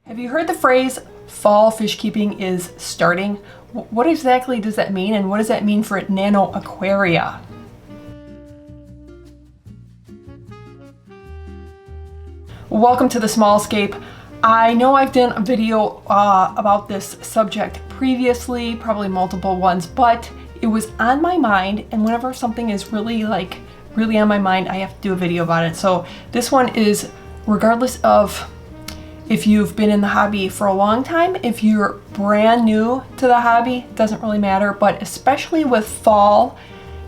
Have you heard the phrase fall fish keeping is starting? What exactly does that mean, and what does that mean for nano aquaria? Welcome to the Smallscape. I know I've done a video about this subject previously, probably multiple ones, but it was on my mind, and whenever something is really on my mind, I have to do a video about it. So this one is regardless of if you've been in the hobby for a long time, if you're brand new to the hobby, doesn't really matter, but especially with fall,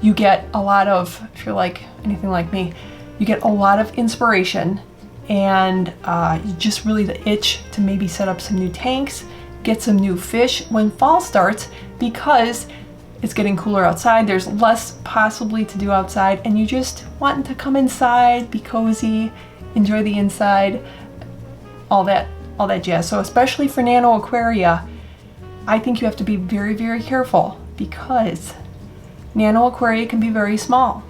you get a lot of, if you're like anything like me, you get a lot of inspiration and you just really the itch to maybe set up some new tanks, get some new fish when fall starts, because it's getting cooler outside, there's less possibly to do outside, and you just want to come inside, be cozy, enjoy the inside, all that jazz. So especially for nano aquaria, I think you have to be very, very careful, because nano aquaria can be very small.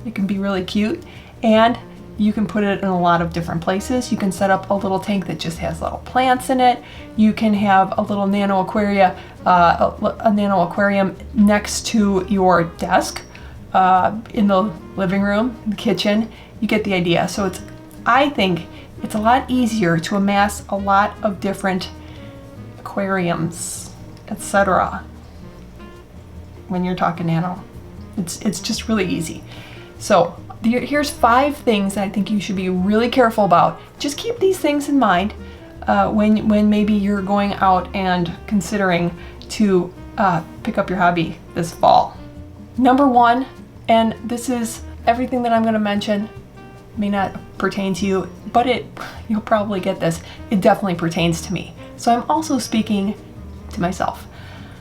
It can be really cute, and you can put it in a lot of different places. You can set up a little tank that just has little plants in it. You can have a little nano aquaria, a nano aquarium next to your desk, in the living room, the kitchen. You get the idea. So I think it's a lot easier to amass a lot of different aquariums, etc. when you're talking nano. It's just really easy. So here's 5 things that I think you should be really careful about. Just keep these things in mind when maybe you're going out and considering to pick up your hobby this fall. Number 1, and this is everything that I'm going to mention may not pertain to you, but you'll probably get this. It definitely pertains to me. So I'm also speaking to myself.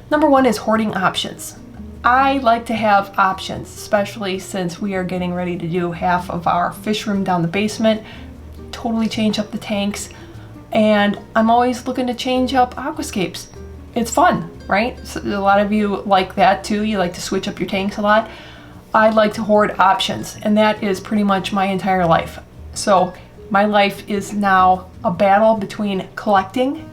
Number 1 is hoarding options. I like to have options, especially since we are getting ready to do half of our fish room down the basement, totally change up the tanks, and I'm always looking to change up aquascapes. It's fun, right? So a lot of you like that too. You like to switch up your tanks a lot. I like to hoard options, and that is pretty much my entire life. So my life is now a battle between collecting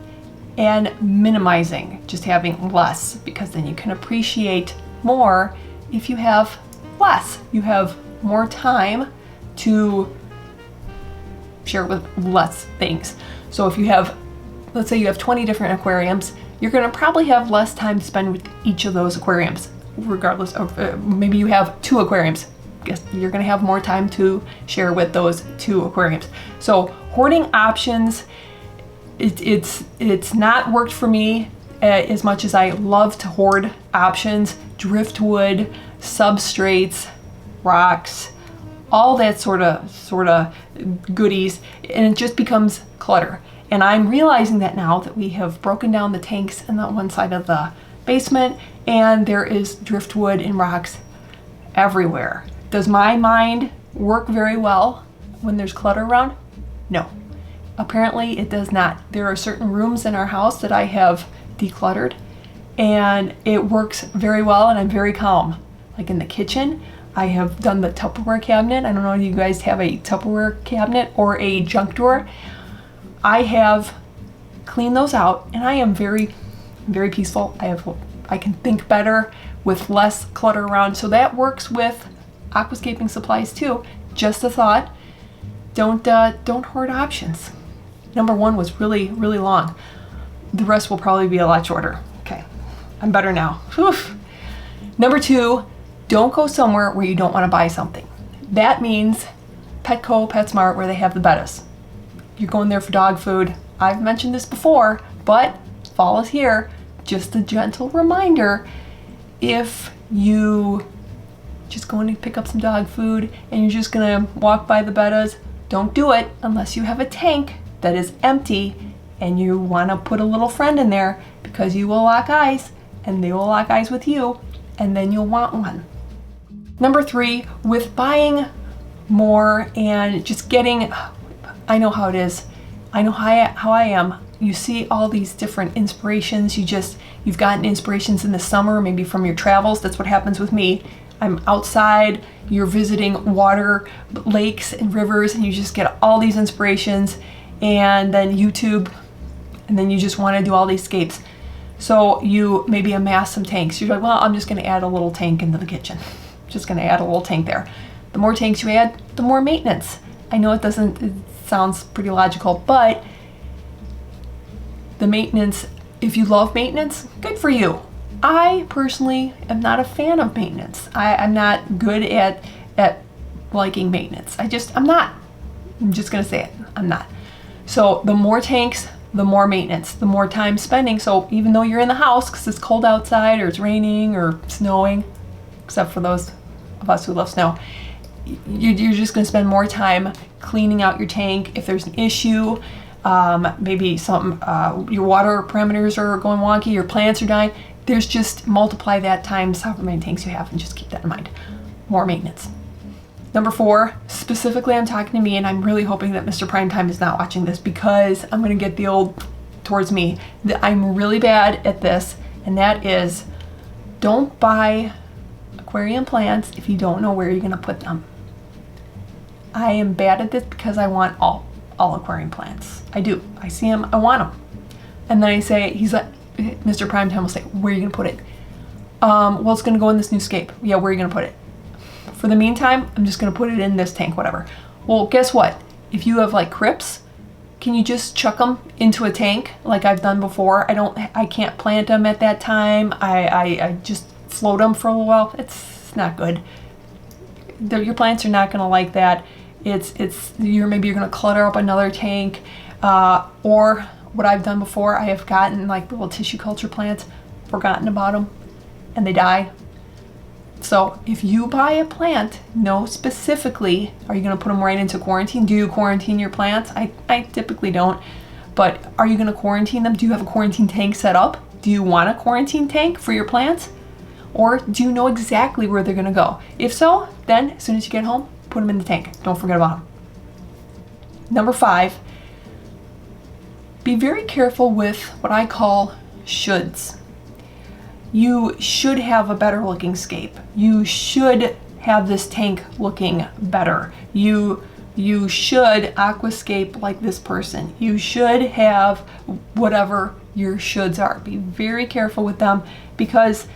and minimizing, just having less, because then you can appreciate more if you have less. You have more time to share with less things. So if you have, let's say you have 20 different aquariums, you're going to probably have less time to spend with each of those aquariums. Regardless of maybe you have 2 aquariums, guess you're going to have more time to share with those 2 aquariums. So hoarding options, it's not worked for me as much as I love to hoard options, driftwood, substrates, rocks, all that sort of goodies, and it just becomes clutter. And I'm realizing that now that we have broken down the tanks on that one side of the basement, and there is driftwood and rocks everywhere. Does my mind work very well when there's clutter around? No. Apparently it does not. There are certain rooms in our house that I have decluttered, and it works very well, and I'm very calm. Like in the kitchen, I have done the Tupperware cabinet. I don't know if you guys have a Tupperware cabinet or a junk drawer. I have cleaned those out, and I am very, very peaceful. I can think better with less clutter around. So that works with aquascaping supplies too. Just a thought. Don't hoard options. Number 1 was really, really long. The rest will probably be a lot shorter. Okay, I'm better now. Whew. Number 2, don't go somewhere where you don't want to buy something. That means Petco, PetSmart, where they have the bettas. You're going there for dog food. I've mentioned this before, but fall is here. Just a gentle reminder, if you just going to pick up some dog food and you're just going to walk by the bettas, don't do it unless you have a tank that is empty and you want to put a little friend in there, because you will lock eyes and they will lock eyes with you, and then you'll want one. Number 3, with buying more and just getting, I know how it is. I know how I am. You see all these different inspirations. You've gotten inspirations in the summer, maybe from your travels. That's what happens with me. I'm outside, you're visiting water, lakes and rivers, and you just get all these inspirations, and then YouTube and then you just want to do all these scapes. So you maybe amass some tanks. You're like, well, I'm just going to add a little tank into the kitchen. Just going to add a little tank there. The more tanks you add, the more maintenance. I know it sounds pretty logical, but the maintenance, if you love maintenance, good for you. I personally am not a fan of maintenance. I'm not good at liking maintenance. I'm not. I'm just going to say it. I'm not. So the more tanks, the more maintenance, the more time spending. So even though you're in the house because it's cold outside or it's raining or snowing, except for those of us who love snow, you're just going to spend more time cleaning out your tank. If there's an issue, maybe your water parameters are going wonky, your plants are dying, there's just multiply that times however many tanks you have and just keep that in mind. More maintenance. Number 4, specifically I'm talking to me, and I'm really hoping that Mr. Primetime is not watching this because I'm going to get the old towards me. I'm really bad at this, and that is don't buy aquarium plants if you don't know where you're going to put them. I am bad at this because I want all aquarium plants. I do. I see them, I want them. And then I say, Mr. Primetime will say, where are you going to put it? Well, it's going to go in this new scape. Yeah, where are you going to put it? For the meantime, I'm just going to put it in this tank, whatever. Well, guess what? If you have like crypts, can you just chuck them into a tank like I've done before? I can't plant them at that time. I just float them for a little while. It's not good. Your plants are not going to like that. Maybe you're going to clutter up another tank, or what I've done before, I have gotten like little tissue culture plants, forgotten about them, and they die. So if you buy a plant, know specifically, are you going to put them right into quarantine? Do you quarantine your plants? I typically don't, but are you going to quarantine them? Do you have a quarantine tank set up? Do you want a quarantine tank for your plants? Or do you know exactly where they're going to go? If so, then as soon as you get home, put them in the tank. Don't forget about them. Number 5, be very careful with what I call shoulds. You should have a better looking scape. You should have this tank looking better. You should aquascape like this person. You should have whatever your shoulds are. Be very careful with them because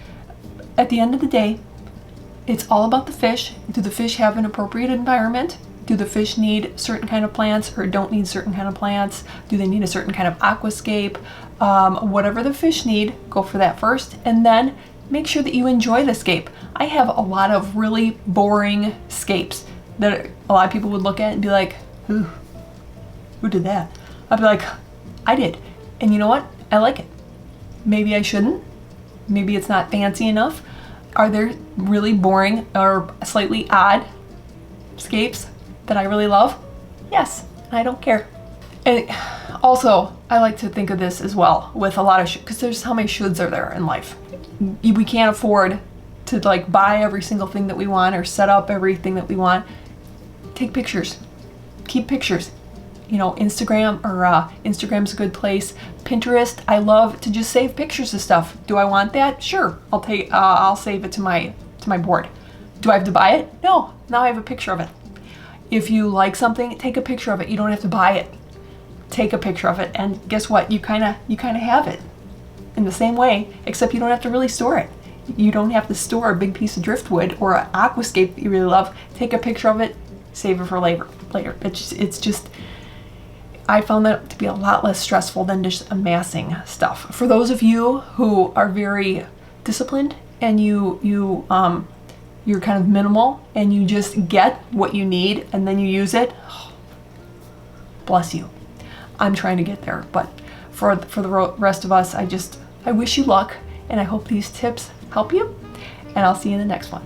at the end of the day, it's all about the fish. Do the fish have an appropriate environment? Do the fish need certain kind of plants or don't need certain kind of plants? Do they need a certain kind of aquascape? Whatever the fish need, go for that first, and then make sure that you enjoy the scape. I have a lot of really boring scapes that a lot of people would look at and be like, who did that? I'd be like, I did. And you know what? I like it. Maybe I shouldn't. Maybe it's not fancy enough. Are there really boring or slightly odd scapes that I really love? Yes, I don't care. And also, I like to think of this as well with a lot of because there's how many shoulds are there in life. We can't afford to like buy every single thing that we want or set up everything that we want. Take pictures. Keep pictures. You know, Instagram or Instagram's a good place. Pinterest, I love to just save pictures of stuff. Do I want that? Sure, I'll save it to my board. Do I have to buy it? No. Now I have a picture of it. If you like something, take a picture of it. You don't have to buy it. Take a picture of it, and guess what? You kind of have it in the same way, except you don't have to really store it. You don't have to store a big piece of driftwood or an aquascape that you really love. Take a picture of it, save it for later. It's just I found that to be a lot less stressful than just amassing stuff. For those of you who are very disciplined and you're kind of minimal and you just get what you need and then you use it, bless you. I'm trying to get there, but for the rest of us, I wish you luck, and I hope these tips help you, and I'll see you in the next one.